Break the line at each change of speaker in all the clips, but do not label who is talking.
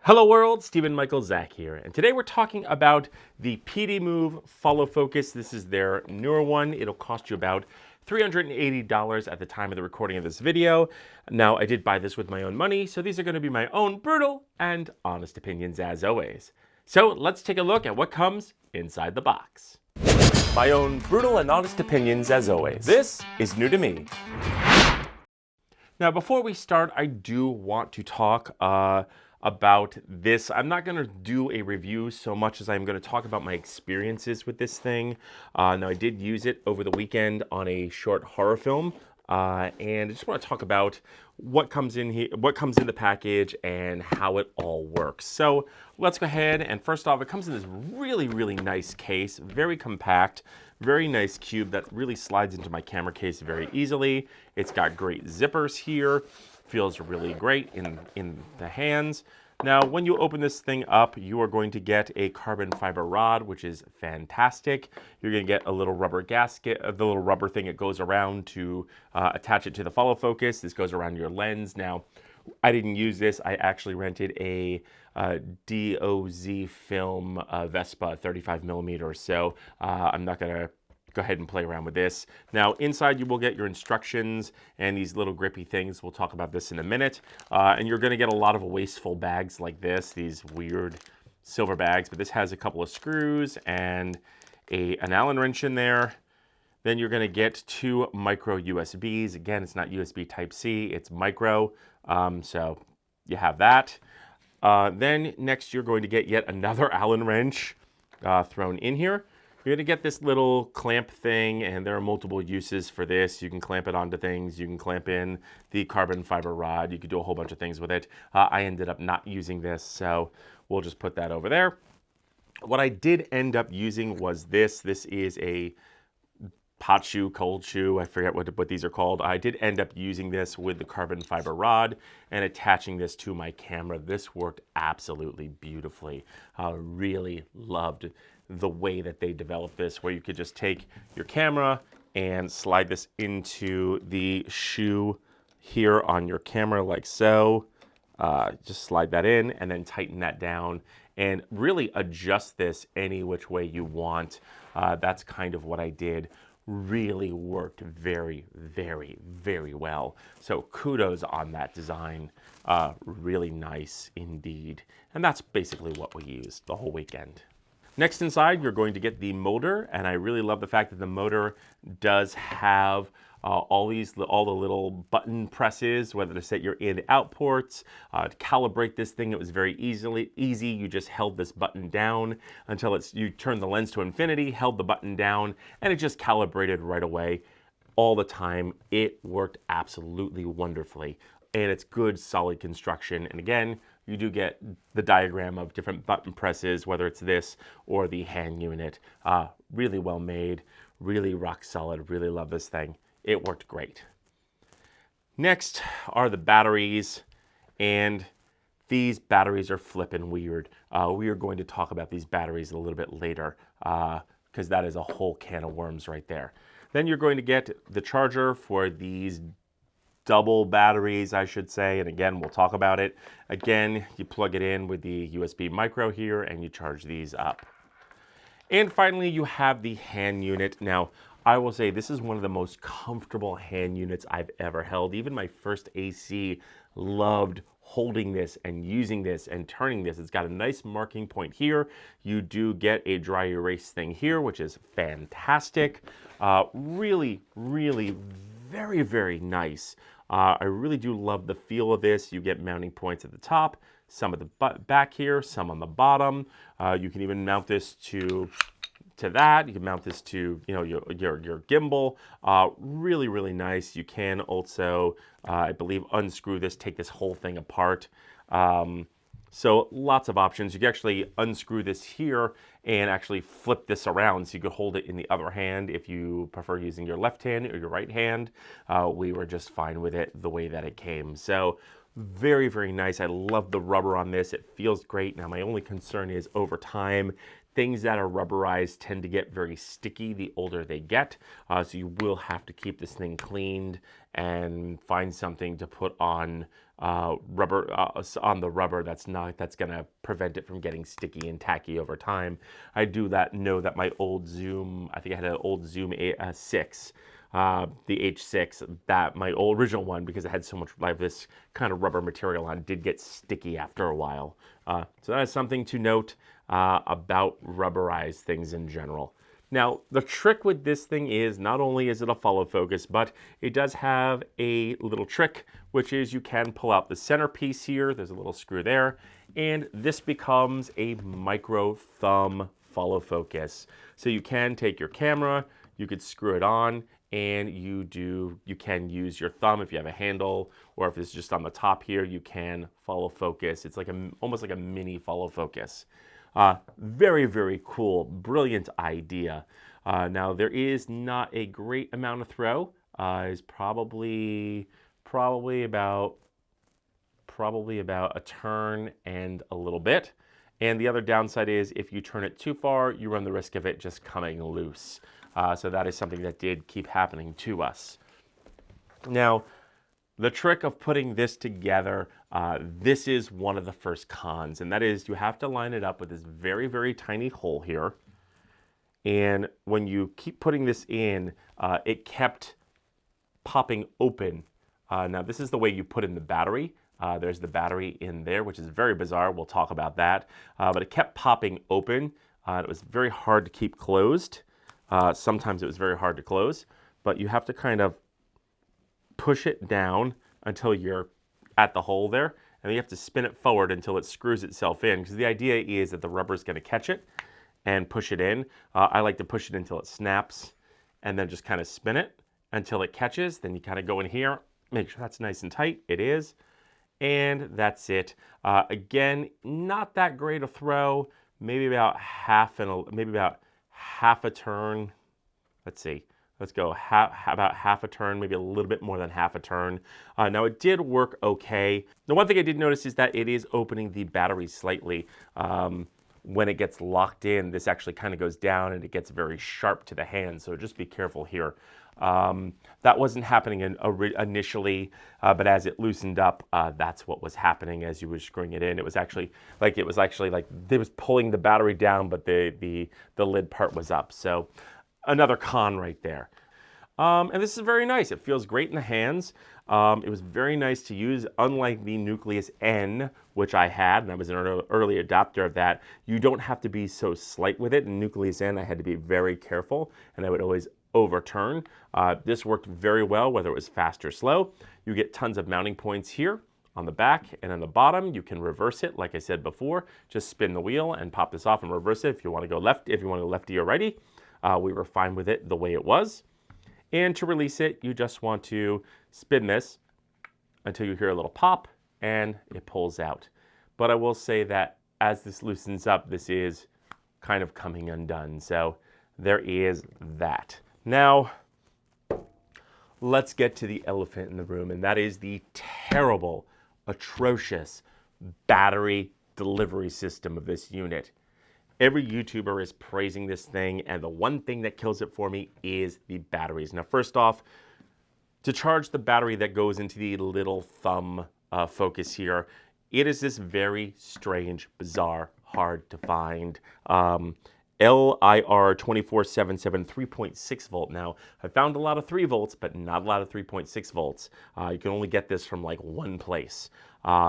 Hello world, Stephen Michael Zach here, and today we're talking about the PDMOVIE Follow Focus. This is their newer one. It'll cost you about $380 at the time of the recording of this video. Now, I did buy this with my own money, so these are going to be my own brutal and honest opinions as always. So let's take a look at what comes inside the box. My own brutal and honest opinions as always. This is new to me. Now, before we start, I do want to talk about this. I'm not going to do a review so much as I'm going to talk about my experiences with this thing. Now, I did use it over the weekend on a short horror film, and I just want to talk about what comes in here, what comes in the package, and how it all works. So let's go ahead, and first off, it comes in this really nice case, very compact, very nice cube that really slides into my camera case very easily. It's got great zippers here. Feels really great in the hands. Now, when you open this thing up, you are going to get a carbon fiber rod, which is fantastic. You're going to get a little rubber gasket, the little rubber thing that goes around to attach it to the follow focus. This goes around your lens. Now, I didn't use this. I actually rented a DOZ film Vespa 35 millimeter, so I'm not going to go ahead and play around with this. Now, inside you will get your instructions and these little grippy things. We'll talk about this in a minute. And you're going to get a lot of wasteful bags like this, these weird silver bags, but this has a couple of screws and an Allen wrench in there. Then you're going to get two micro USBs. Again, it's not USB Type-C, it's micro, so you have that. Then next you're going to get yet another Allen wrench thrown in here. You're going to get this little clamp thing, and there are multiple uses for this. You can clamp it onto things. You can clamp in the carbon fiber rod. You could do a whole bunch of things with it. I ended up not using this, so we'll just put that over there. What I did end up using was this. This is a hot shoe, cold shoe, I forget what these are called. I did end up using this with the carbon fiber rod and attaching this to my camera. This worked absolutely beautifully. Really loved the way that they developed this, where you could just take your camera and slide this into the shoe here on your camera like so. Just slide that in and then tighten that down and really adjust this any which way you want. That's kind of what I did. Really worked very well. So kudos on that design. Really nice indeed. And that's basically what we used the whole weekend. Next inside, you're going to get the motor, and I really love the fact that the motor does have all the little button presses, whether to set your in out ports, to calibrate this thing. It was very easy. You just held this button down until you turned the lens to infinity, held the button down, and it just calibrated right away all the time. It worked absolutely wonderfully, and it's good, solid construction. And again, you do get the diagram of different button presses, whether it's this or the hand unit. Really well made, really rock solid, really love this thing. It worked great. Next are the batteries, and these batteries are flippin' weird. We are going to talk about these batteries a little bit later, because that is a whole can of worms right there. Then you're going to get the charger for these double batteries, I should say, and again, we'll talk about it. Again, you plug it in with the USB micro here, and you charge these up. And finally, you have the hand unit. Now, I will say this is one of the most comfortable hand units I've ever held. Even my first AC loved holding this and using this and turning this. It's got a nice marking point here. You do get a dry erase thing here, which is fantastic. Really very nice. I really do love the feel of this. You get mounting points at the top, some at the back here, some on the bottom. You can even mount this to that. You can mount this to your gimbal. Really nice. You can also, I believe, unscrew this, take this whole thing apart. So lots of options. You can actually unscrew this here and actually flip this around so you could hold it in the other hand if you prefer using your left hand or your right hand. We were just fine with it the way that it came. So very nice. I love the rubber on this. It feels great. Now my only concern is over time, things that are rubberized tend to get very sticky the older they get. So you will have to keep this thing cleaned and find something to put on rubber on the rubber that's going to prevent it from getting sticky and tacky over time. I know that my old Zoom, I think I had an old Zoom 6, the H6, that my original one, because it had so much like this kind of rubber material on, did get sticky after a while. So that is something to note about rubberized things in general. Now, the trick with this thing is not only is it a follow focus, but it does have a little trick, which is you can pull out the center piece here. There's a little screw there, and this becomes a micro thumb follow focus. So you can take your camera, you could screw it on, and you can use your thumb if you have a handle, or if it's just on the top here, you can follow focus. It's like almost like a mini follow focus. Very, very cool, brilliant idea. Now there is not a great amount of throw. It's probably about a turn and a little bit. And the other downside is if you turn it too far, you run the risk of it just coming loose. So that is something that did keep happening to us. Now, the trick of putting this together, this is one of the first cons, and that is you have to line it up with this very, very tiny hole here. And when you keep putting this in, it kept popping open. Now, this is the way you put in the battery. There's the battery in there, which is very bizarre. We'll talk about that. But it kept popping open. It was very hard to keep closed. Sometimes it was very hard to close, but you have to kind of push it down until you're at the hole there, and then you have to spin it forward until it screws itself in, because the idea is that the rubber is going to catch it and push it in. I like to push it until it snaps and then just kind of spin it until it catches. Then you kind of go in here, make sure that's nice and tight. It is, and that's it. Again, not that great a throw, maybe about half a turn. Let's see. Let's go about half a turn, maybe a little bit more than half a turn. Now it did work okay. The one thing I did notice is that it is opening the battery slightly. When it gets locked in, this actually kind of goes down and it gets very sharp to the hand, so just be careful here. That wasn't happening initially, but as it loosened up, that's what was happening as you were screwing it in. It was actually like it was pulling the battery down, but the lid part was up. So another con right there. And this is very nice. It feels great in the hands. It was very nice to use, unlike the Nucleus N, which I had, and I was an early adopter of that. You don't have to be so slight with it. In Nucleus N, I had to be very careful, and I would always overturn. This worked very well, whether it was fast or slow. You get tons of mounting points here on the back, and on the bottom you can reverse it. Like I said before, just spin the wheel and pop this off and reverse it if you want to go lefty or righty. We were fine with it the way it was. And to release it, you just want to spin this until you hear a little pop and it pulls out. But I will say that as this loosens up, this is kind of coming undone. So there is that. Now, let's get to the elephant in the room, and that is the terrible, atrocious battery delivery system of this unit. Every YouTuber is praising this thing, and the one thing that kills it for me is the batteries. Now, first off, to charge the battery that goes into the little thumb focus here, it is this very strange, bizarre, hard to find LIR 2477 3.6 volt. Now, I found a lot of 3 volts, but not a lot of 3.6 volts. You can only get this from like one place.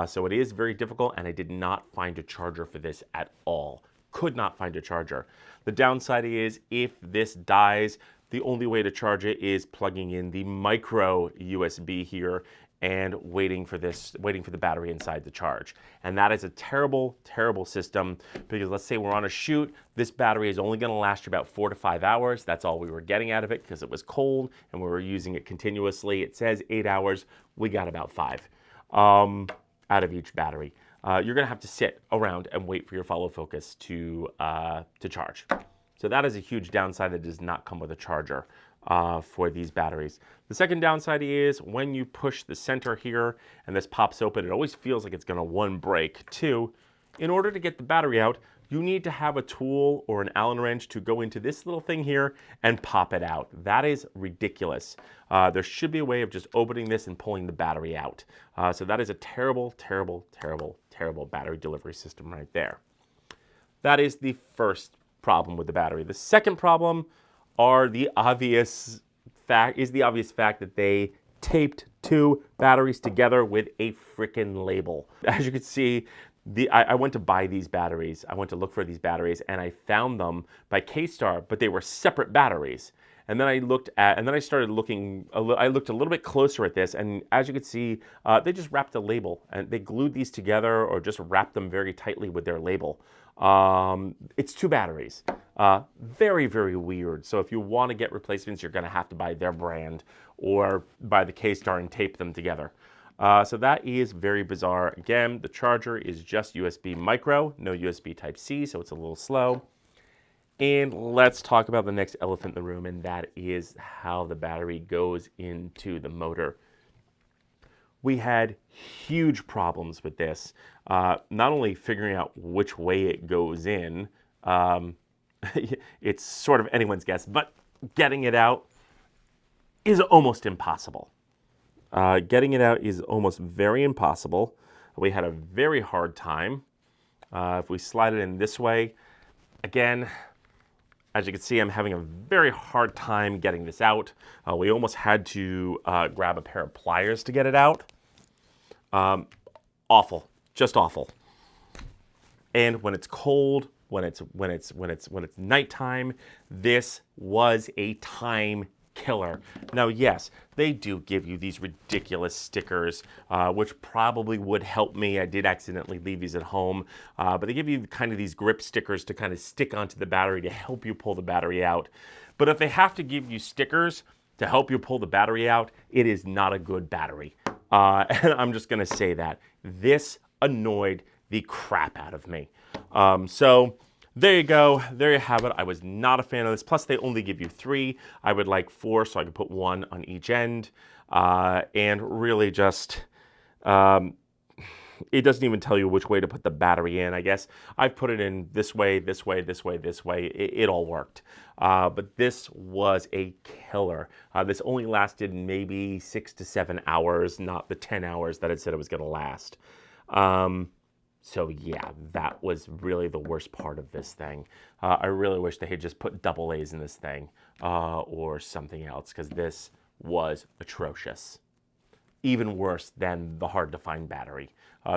So it is very difficult, and I did not find a charger for this at all. Could not find a charger. The downside is if this dies, the only way to charge it is plugging in the micro USB here and waiting for the battery inside to charge. And that is a terrible, terrible system, because let's say we're on a shoot, this battery is only gonna last you about 4 to 5 hours. That's all we were getting out of it because it was cold and we were using it continuously. It says 8 hours, we got about 5 out of each battery. You're gonna have to sit around and wait for your follow focus to charge. So that is a huge downside that does not come with a charger for these batteries. The second downside is when you push the center here and this pops open, it always feels like it's gonna 1 break. 2, in order to get the battery out, you need to have a tool or an Allen wrench to go into this little thing here and pop it out. That is ridiculous. There should be a way of just opening this and pulling the battery out. So that is a terrible, terrible, terrible, terrible battery delivery system right there. That is the first problem with the battery. The second problem is the obvious fact that they taped two batteries together with a frickin' label. As you can see, I went to buy these batteries. I went to look for these batteries, and I found them by K-Star, but they were separate batteries. And then I looked a little bit closer at this, and as you can see, they just wrapped a label, and they glued these together or just wrapped them very tightly with their label. It's two batteries. Very, very weird. So if you want to get replacements, you're going to have to buy their brand or buy the K-Star and tape them together. So that is very bizarre. Again, the charger is just USB micro, no USB Type-C, so it's a little slow. And let's talk about the next elephant in the room, and that is how the battery goes into the motor. We had huge problems with this, not only figuring out which way it goes in, it's sort of anyone's guess, but getting it out is almost impossible. Getting it out is almost very impossible. We had a very hard time. If we slide it in this way, again, as you can see, I'm having a very hard time getting this out. We almost had to grab a pair of pliers to get it out. Awful, just awful. And when it's cold, when it's nighttime, this was a time killer. Now, yes, they do give you these ridiculous stickers, which probably would help me. I did accidentally leave these at home, but they give you kind of these grip stickers to kind of stick onto the battery to help you pull the battery out. But if they have to give you stickers to help you pull the battery out, it is not a good battery. And I'm just going to say that. This annoyed the crap out of me. So there you go. There you have it. I was not a fan of this. Plus, they only give you 3. I would like 4, so I could put 1 on each end. And really just, it doesn't even tell you which way to put the battery in, I guess. I've put it in this way, this way, this way, this way. It all worked. But this was a killer. This only lasted maybe 6 to 7 hours, not the 10 hours that it said it was going to last. So yeah, that was really the worst part of this thing. I really wish they had just put double A's in this thing or something else, because this was atrocious. Even worse than the hard-to-find battery.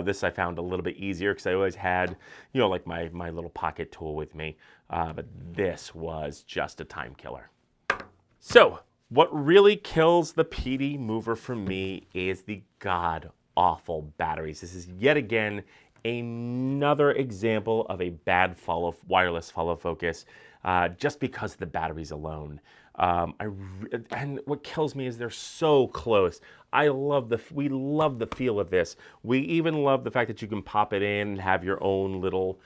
This I found a little bit easier because I always had, you know, like my little pocket tool with me. But this was just a time killer. So what really kills the PD mover for me is the god-awful batteries. This is yet again another example of a bad wireless follow focus just because of the batteries alone. And what kills me is they're so close. We love the feel of this. We even love the fact that you can pop it in and have your own little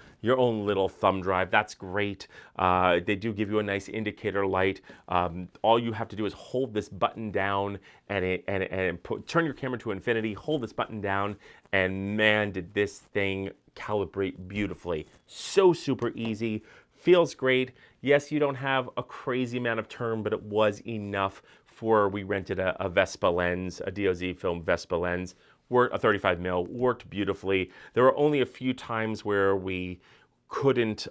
thumb drive. That's great. They do give you a nice indicator light. All you have to do is hold this button down and turn your camera to infinity, hold this button down, and man, did this thing calibrate beautifully. So super easy. Feels great. Yes, you don't have a crazy amount of turn, but it was enough for, we rented a Vespa lens, a DOZ film Vespa lens, a 35mm, worked beautifully. There were only a few times where we couldn't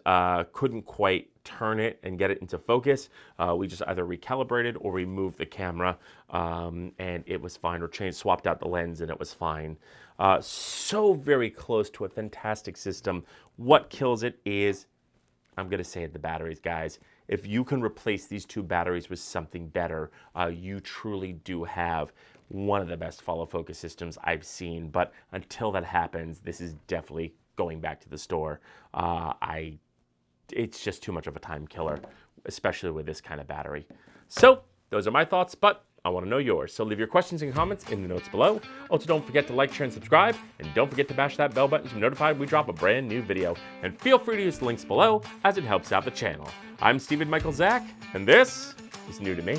quite turn it and get it into focus. We just either recalibrated or we moved the camera and it was fine, or swapped out the lens and it was fine. So very close to a fantastic system. What kills it is, I'm going to say it, the batteries, guys. If you can replace these 2 batteries with something better, you truly do have one of the best follow focus systems I've seen. But until that happens, this is definitely going back to the store. It's just too much of a time killer, especially with this kind of battery. So those are my thoughts, but I want to know yours. So leave your questions and comments in the notes below. Also, don't forget to like, share, and subscribe. And don't forget to bash that bell button to be notified when we drop a brand new video. And feel free to use the links below, as it helps out the channel. I'm Stephen Michael Zach, and this is new to me.